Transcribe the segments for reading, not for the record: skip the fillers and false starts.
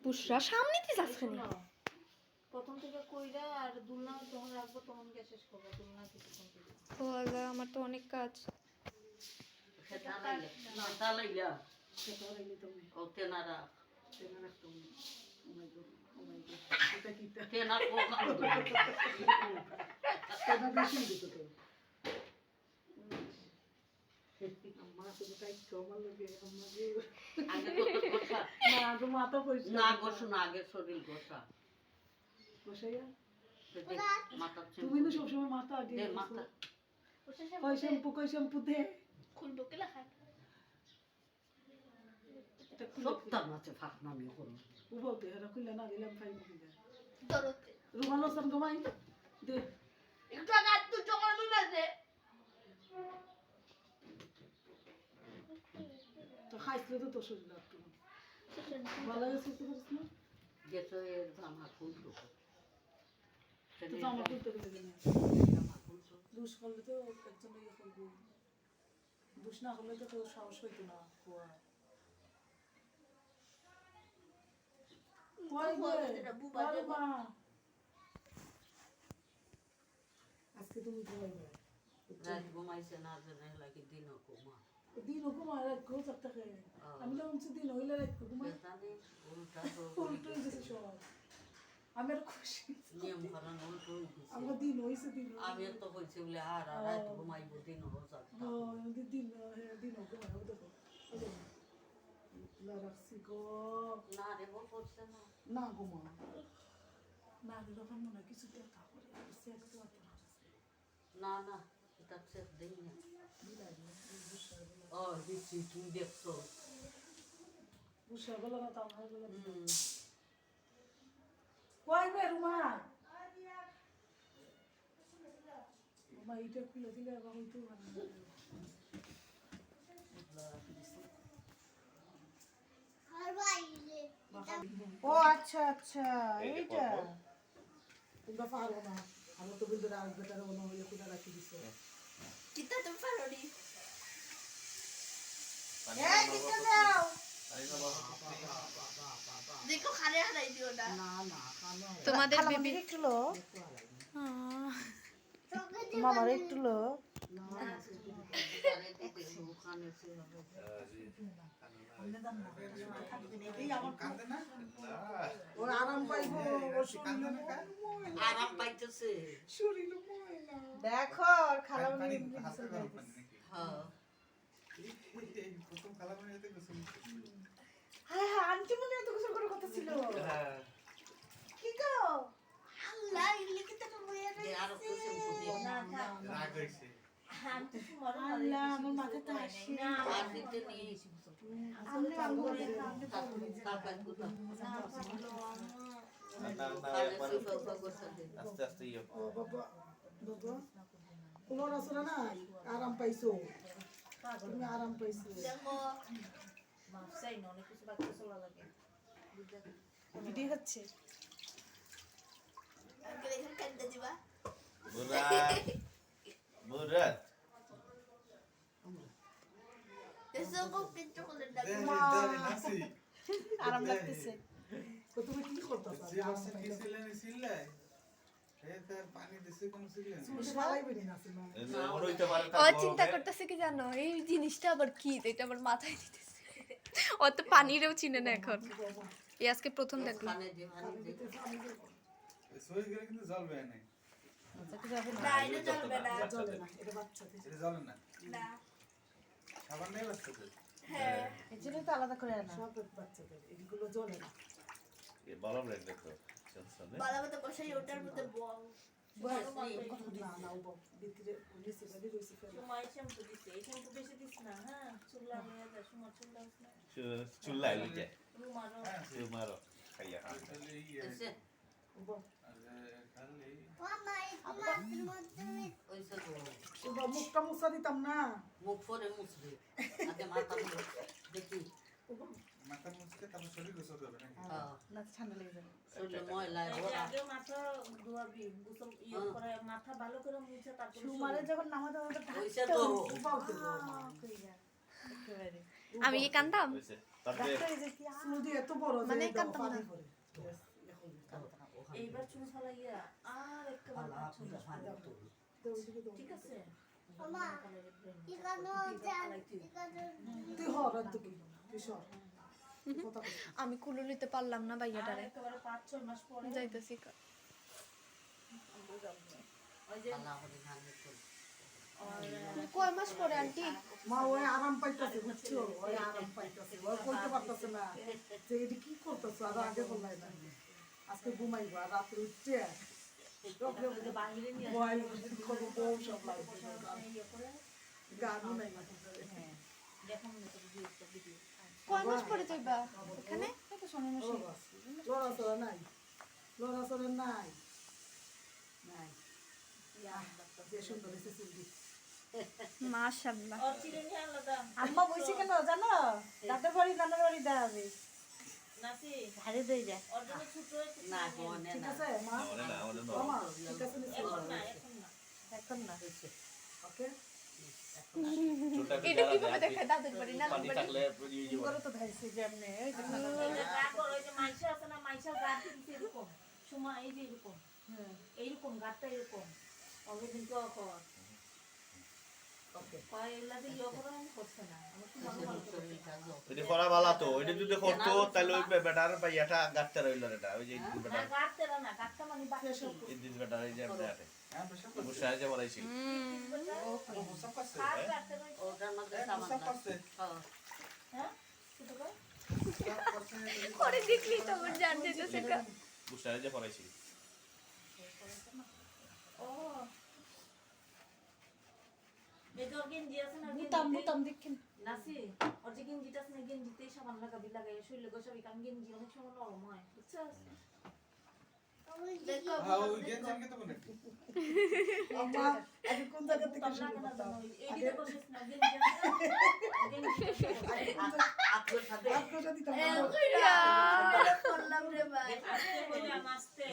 পুষরা সামনে দিয়ে যাচ্ছে না প্রথম থেকে কইরা আর দুলনা যখন রাখবো তখন কে শেষ করবো দুলনা কিছুক্ষণ থেকে ও আল্লাহ আমার তো অনেক কাজ সেটা লাইলা ও তেনারা তেনা কোকা তেনা বেশি দিত তো তুমি না সবসময় মাথা আগে কয় শ্যাম্পু দে খুলবো কে লেখা সপ্তাহ মাসে ফাঁকনামি করুন ও বলতে হেরা খুললে না দিলাম ফাইন কিনা দরতে রুমাল হোসেন ঘুমাই দে একটু আগে আর তো জমা দিল আছে তো খাইছিল তো তোর শরীর একটু ভালো গেছে তো করিস না গেছো এর জামা খুললো তো জামা খুলতে গেলে না দুষ করলে তো একজন ইয়ে করবো দুষ না করলে তো তোর সাহস হইতো না খোয়া আজকে তুমি ঘুমাইবে রাত ঘুমাইছে না জানে লাগে দিন ঘুমা দিন ঘুমা রাত ঘুম চাপটা খেয়ে আমি তো উনছে দিন হইলে রাত ঘুমাই জানি উল্টা উল্টো হয়ে গেছে সব আমি আর খুশি নিয়ম কারণ উল্টো হয়ে গেছে আমার দিন হয়েছে দিন আমি তো কইছি বলে আর রাত ঘুমাইবো দিন হোসা দিন দিন ঘুমাই হবে দেখো রাখছি গো না রে বল করছে না না ঘুমা না রে তখন মনে হয় কিছু দেখা করে সে একটু না না এটা চেক দেই না ও দিচ্ছি তুই দেখছো বুঝা গেল না তাও ভালো গেল কই বে রুমা রুমা এটা খুলে দিলে আবার হইতো ও আচ্ছা আচ্ছা এইটা তোমরা পারো না আমার তো বলতে রাখ বেটার মনে হইলে কোথা রাখি দিছো কিতা তুমি পারো নি এই কিতা দাও দেখো খালে হারাই দিও না না না কালো তোমাদের বেবি একটু লো মামার একটু লো ওখানে ছিল ওর আরাম পাইবো ওর শরীর আরাম পাইতেছে শরীর দেখো আর খালামনি হ্যাঁ প্রথম খালামনি যেতে গোসল হ্যাঁ হ্যাঁ আন্টি মনে এত গোসল করার কথা ছিল হ্যাঁ কি গো আল্লাহ লিখিতে তো বইয়া আর কিছু বুঝি না না রাগ হইছে আন্টি মরো আল্লাহ আমার মাথাতে আসে না আর দিতে নিয়ে আমি পারবো না তারপর কোথা আস্তে আস্তে ইয়ে ও বাবা বাবা কোনো রাসনা নাই আরাম পাইছো তুমি আরাম পাইছো দেখো মাফসাই না অনেক কিছু বাকি চলা লাগে ভিডিও হচ্ছে আগে এখানে কাটতে দিবা মুরাদ এসো কো পিচ্চো করে ডাক নাসি আরাম লাগতেছে তো তুমি কি করতেছো জিরাসে গিয়েছিলেন সিল্লাই তার পানি দিছে কোন সিল্লাই তুমি ভালোই বেরিয়ে নাছিল ওরইতে পারে ও চিন্তা করতেছে কি জানো এই জিনিসটা আবার কি এটা আবার মাথায় দিতেছে ও তো পানিরেও চিনে না এখন এই আজকে প্রথম দেখলাম খানে যে সই গেলে কিন্তু জ্বলবে না না এটা চলবে না চলে না এটা বাচ্চাদের এটা জ্বলে না না সাবান নেই বাচ্চাদের হ্যাঁ এই জন্য তো আলাদা করে আনা সব বাচ্চাদের এগুলো জ্বলে না এ বলম রে দেখো চলছনে বালা মতো বসাই ওটার মধ্যে বল না না ও ভিতরে নিচে গালি রইছে ফেলে তোমার শ্যাম্পু দিছে এই শ্যাম্পু বেশি দিস না হ্যাঁ চুলা নিয়ে যা সময় চুলা না চুল্লাই লইতে রুমারও তোমারও খাইয়া এসে খালি ওইসব ও মুখটা মুছা দিতাম না মুখ ফরে মুছবে আগে মাথা মুছ দেখি মাথা মুছতে তারপর শরীর গোসল করবে নাকি হ্যাঁ না ঠান্ডা লেগে যাবে শরীরে ময়লা এই যে ওরা আগে মাথা ধোয়াবি গোসল ইয়ে করে মাথা ভালো করে মুছে তারপর সুমারে যখন নামাজ আমাদের ওইসব তো উপাও দেবো কইরা একেবারে আমি কি কান্দাম হয়েছে তাতে সুদি এত বড় যে মানে একদম কান্তাম পানি না। পড়ে। Yes, এখন কান্তাম না। এইবার চুল ফালাইয়া আর একেবারে পাঁচ-ছয় মাস পরে। তো ওইদিকে দাও। ঠিক আছে তুই হর আর তো কি? তুই সর। কথা বল। আমি কুলো নিতে পারলাম না আর ভাইয়াটারে একেবারে 5-6 মাস পরে যাইতেছি ওই যে আল্লাহ করে ভাঙে তো কয় মাস পরে আন্টি মা ওই আরাম পাইতেছে বুঝছো ওই আরাম পাইতেছে ওই করতে পারতেছে না যে এটা কি করতেছো আর আগে বললাই না আজকে ঘুমাইবো আর রাত্রে উঠছে বাহিরে নিয়ে মোবাইল খবর বউ সব লাগবে ইয়ে করে গানও নাই দেখুন না তো ভিডিও কয় মাস পরে যাইবা এখানে লড়াচড়া নাই লড়াচড়া নাই নাই যে সুন্দর হয়েছে চুলটি মাশাআল্লাহ আর চিড়ে নিয়ে আলাদা আম্মা বইছে কেন জানো দাদার বাড়ি নানার বাড়ি যাবে নাসি ধারে দিয়ে যায় ওর জন্য ছোট একটু না কোনে ঠিক না আছে মা মা ঠিক আছে এখন না এখন না এখন না ওকে এটা কিভাবে দেখায় দাদুর বাড়ি না পানি থাকলে করে তো ধাইছে যেমনে ওই যে এই যে গা কর ওই যে মাইশা আছে না মাইশার গা কিন্তু এরকম সময় এই যে এরকম এইরকম গাটা এরকম ওকে কিন্তু কর ওকে কয় এগুলা দিয়ে ইয়ে করে আমি করছে না আমার কি মনে ভালো করে এটা করা ভালো তো এটা যদি করতো তাহলে ওই বেটার পাইয়াটা গাছটা রইল এটা ওই যে না বেটার গাতে না গাটটা মানে বাকি ইদিস বেটার এই যে বেটারে হ্যাঁ পেশাব করছে মুশাহ যে বলাইছি মুসাফ করছে কার গাতে রয়েছে ওটার মধ্যে মুসাফ সামান করছে হ্যাঁ ছোট করে মুসাফ করছে করে দেখলি তো আমার জান যেতেছে মুশাহ যে বলাইছি ও এই যে ওর গেঞ্জি আছে না বুতাম বুতাম দেখেন নাসি ওর যে গেঞ্জিটা আছে না গেঞ্জিতেই সাবান লাগাবি লাগাই শরীরে গোসাবি কারণ গেঞ্জি অনেক সময় নরম হয় বুঝছিস দেখো হ্যাঁ ওই গেঞ্জির কি তো কোনে আম্মা আগে কোন জায়গা থেকে বুতাম শুরু লাগে না করতাম জানো এইদিকে বসিস না গেঞ্জি আছে গেঞ্জি আপনার সাথে আপনারা দিতাম করলাম রে ভাই আস্তে বললাম আস্তে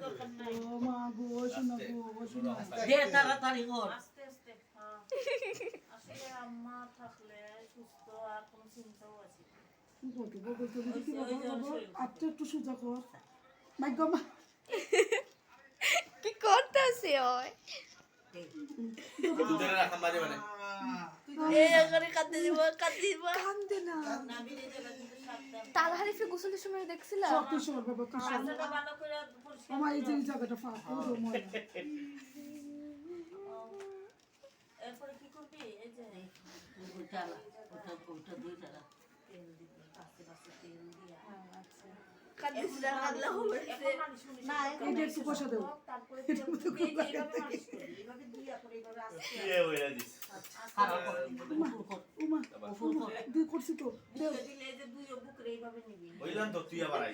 দরকার নাই ও মা গো শোনা গো ও শোনা দে তাড়াতাড়ি কর আস্তে আস্তে হ্যাঁ আসলে আম্মা থাকলে সুস্থ আর কোনো চিন্তাও আছে না। বলতে বলতে দেখি বাবা আত্ম একটু সুজা কর মাই গো মা কি করতেছে ওই দুধের রাখা মাঝে মানে এই করে কাঁদতে দিব কান্দে না না বিয়ে দেবে কিন্তু সাবধান তাল হারিফে গোসলের সময় দেখছিলা সব কিছু বাবা কিছু রাস্তাটা ভালো করে পরিষ্কার আমার এই যে এই জায়গাটা ফাঁকা পুরো ময়লা এরপরে কি করবি এই যে ওটা ওটা দুইটা তেল দিবি আস্তে আস্তে তেল দিয়া কাঁদছিলা কাঁদলা এখন মালিশ মুলিশ না, করবি। এটা একটু বসা দেও তারপরে তেল দিবি, এইভাবে মালিশ করবি এইভাবে দিয়া করে এইভাবে আস্তে এ হইরা দিস খারাপ করে ফুল কর উমা ফুল কর দুই করছি তো দেও আস্তে দিলে এই যে দুই বুকের এইভাবে নিবি হইলাম তো তুই আবার আই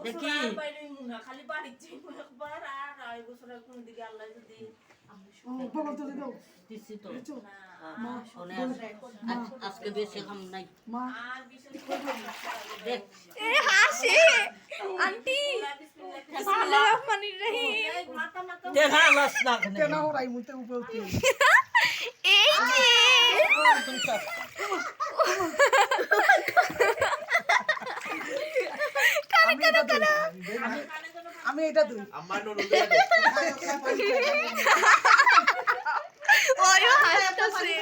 দেখি বাইরে মুনা খালি বাড়ি যাইবো একবার আর এই বছর কোন দিকে আল্লাহ যদি আমি ও বাবা তো দাও দিছি তো বুঝছো না আজকে বেশি কাম নাই মা আর বিশেষ করে দেখ এ হাসে আন্টি বিসমিল্লাহির রহমানির রহিম মাথা মাথা দেখা লাস না কেন ওরাই মুতে উপরে উঠে এই যে আমি এটা দুই আমি এটা দুই আমার নুন ওই হাসতেছে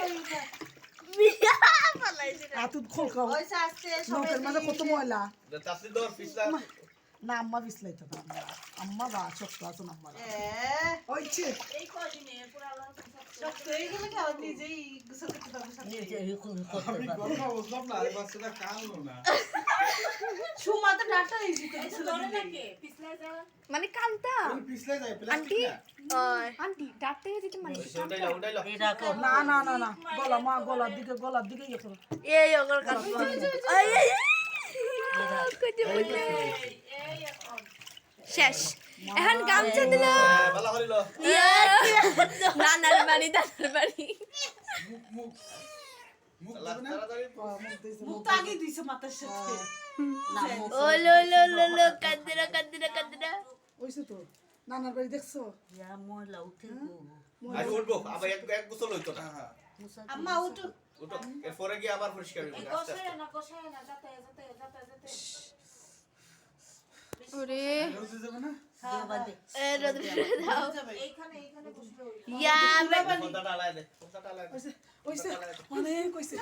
বিয়া পালাইছে আতুত খোল খাও ওইসা আসছে নখের মাঝে কত ময়লা তাসলি দর পিছলা না আম্মা বিছলাই তো না আম্মা বা শক্ত আছে না আম্মা ওইছে এই কদিনে পুরো আল্লাহ শক্ত হয়ে গেলে কি আবার নিজেই গোসল করতে পারবে সাথে নিজে করতে আমি পারবে কথা বুঝলাম না এই বাচ্চাটা কানলো না সুমা তো ডাটা ইজি এই তো ধরে নাকি পিছলে যা মানে কান্তা ওই পিছলে যায় আন্টি প্লাস্টিক না আন্টি ডাক্তার দিতে মানে উঠাইলা উঠাইলা এটা কর না না না না গলা মা গলার দিকে ইয়ে করো এই ওগর কান্তা এই এই কইতে বললে এই এখন শেষ এখন গামছা দিল ভালো হইল নানার বাড়ি দাদার বাড়ি মুখ মুখ মুখ আল্লাহ দেবে না তাড়াতাড়ি মুখ তো আগে দিছে মাথার সাথে না মুখ ও লো লো লো লো কান্দরা কান্দরা কান্দরা ওইছে তো নানার বাড়ি দেখছো ইয়া ময়লা উঠে গো আজ উঠবো আবার এক এক গোসল হইতো না হ্যাঁ আম্মা উঠো ওটা এরপরে গিয়ে আবার পরিষ্কার হইবে এই আস্তে আস্তে। গোসায় না যাতে ওরে রোদে যাবে না এ রোদ্রে দাও এইখানে বসলে ইয়া পর্দাটা আলাদা দে, পর্দাটা আলাদা দে। ওইসে অনেক কইছে